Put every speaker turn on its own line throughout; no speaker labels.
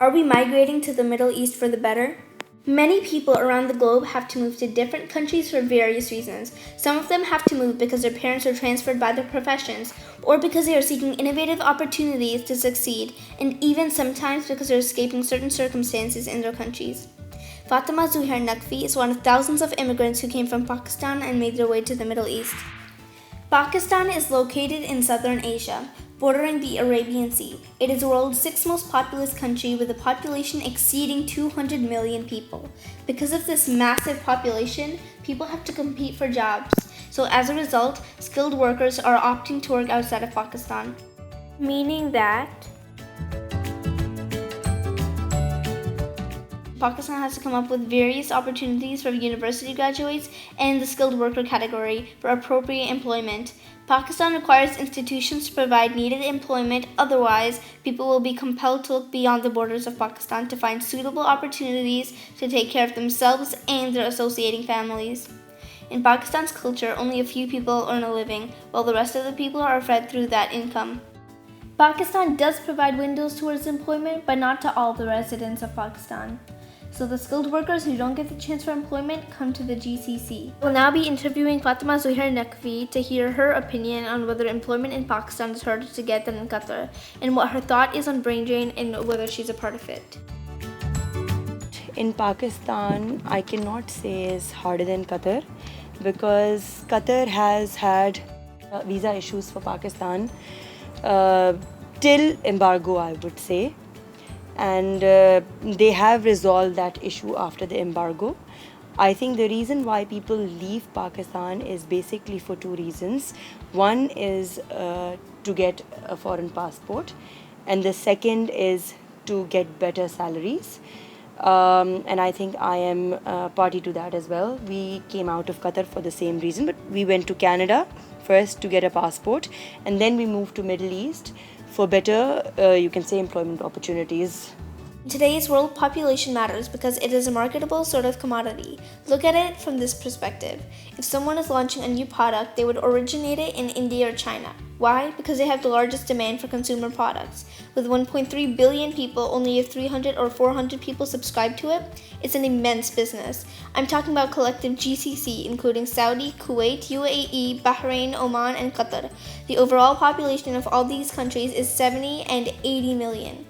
Are we migrating to the Middle East for the better? Many people around the globe have to move to different countries for various reasons. Some of them have to move because their parents are transferred by their professions, or because they are seeking innovative opportunities to succeed, and even sometimes because they're escaping certain circumstances in their countries. Fatima Zuhair Naqvi is one of thousands of immigrants who came from Pakistan and made their way to the Middle East. Pakistan is located in southern Asia, bordering the Arabian Sea. It is the world's sixth most populous country with a population exceeding 200 million people. Because of this massive population, people have to compete for jobs. So as a result, skilled workers are opting to work outside of Pakistan. Meaning that Pakistan has to come up with various opportunities for university graduates and the skilled worker category for appropriate employment. Pakistan requires institutions to provide needed employment, otherwise, people will be compelled to look beyond the borders of Pakistan to find suitable opportunities to take care of themselves and their associating families. In Pakistan's culture, only a few people earn a living, while the rest of the people are fed through that income. Pakistan does provide windows towards employment, but not to all the residents of Pakistan. So the skilled workers who don't get the chance for employment come to the GCC. We'll now be interviewing Fatima Zuhair Naqvi to hear her opinion on whether employment in Pakistan is harder to get than in Qatar, and what her thought is on brain drain and whether she's a part of it.
In Pakistan, I cannot say is harder than Qatar because Qatar has had visa issues for Pakistan till embargo, I would say. And they have resolved that issue after the embargo. I think the reason why people leave Pakistan is basically for two reasons. One is to get a foreign passport, and the second is to get better salaries. And I think I am party to that as well. We came out of Qatar for the same reason, but we went to Canada first to get a passport, and then we moved to Middle East for better, you can say, employment opportunities.
In today's world, population matters because it is a marketable sort of commodity. Look at it from this perspective. If someone is launching a new product, they would originate it in India or China. Why? Because they have the largest demand for consumer products. With 1.3 billion people, only if 300 or 400 people subscribe to it, it's an immense business. I'm talking about collective GCC, including Saudi, Kuwait, UAE, Bahrain, Oman, and Qatar. The overall population of all these countries is 70 and 80 million.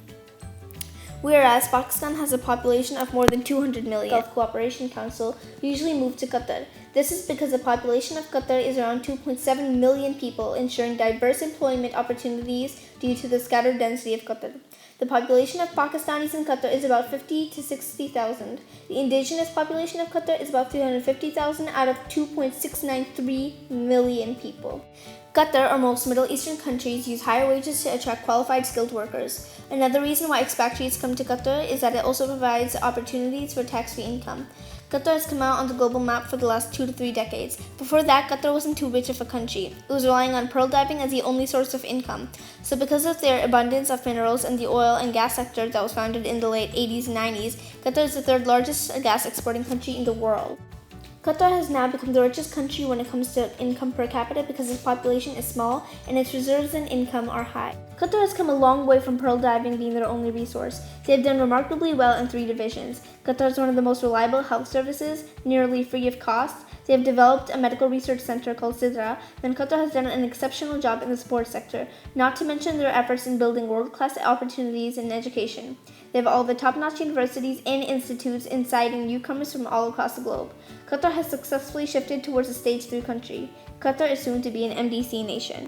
Whereas Pakistan has a population of more than 200 million. Gulf Cooperation Council usually move to Qatar. This is because the population of Qatar is around 2.7 million people, ensuring diverse employment opportunities due to the scattered density of Qatar. The population of Pakistanis in Qatar is about 50 to 60,000. The indigenous population of Qatar is about 350,000 out of 2.693 million people. Qatar, or most Middle Eastern countries, use higher wages to attract qualified skilled workers. Another reason why expatriates come to Qatar is that it also provides opportunities for tax-free income. Qatar has come out on the global map for the last 2 to 3 decades. Before that, Qatar wasn't too rich of a country. It was relying on pearl diving as the only source of income. So because of their abundance of minerals in the oil and gas sector that was founded in the late 80s and 90s, Qatar is the third largest gas exporting country in the world. Qatar has now become the richest country when it comes to income per capita because its population is small and its reserves and income are high. Qatar has come a long way from pearl diving being their only resource. They have done remarkably well in 3 divisions. Qatar is one of the most reliable health services, nearly free of cost. They have developed a medical research center called Sidra. Then Qatar has done an exceptional job in the sports sector, not to mention their efforts in building world-class opportunities in education. They have all the top-notch universities and institutes inciting newcomers from all across the globe. Qatar has successfully shifted towards a stage 3 country. Qatar is soon to be an MDC nation.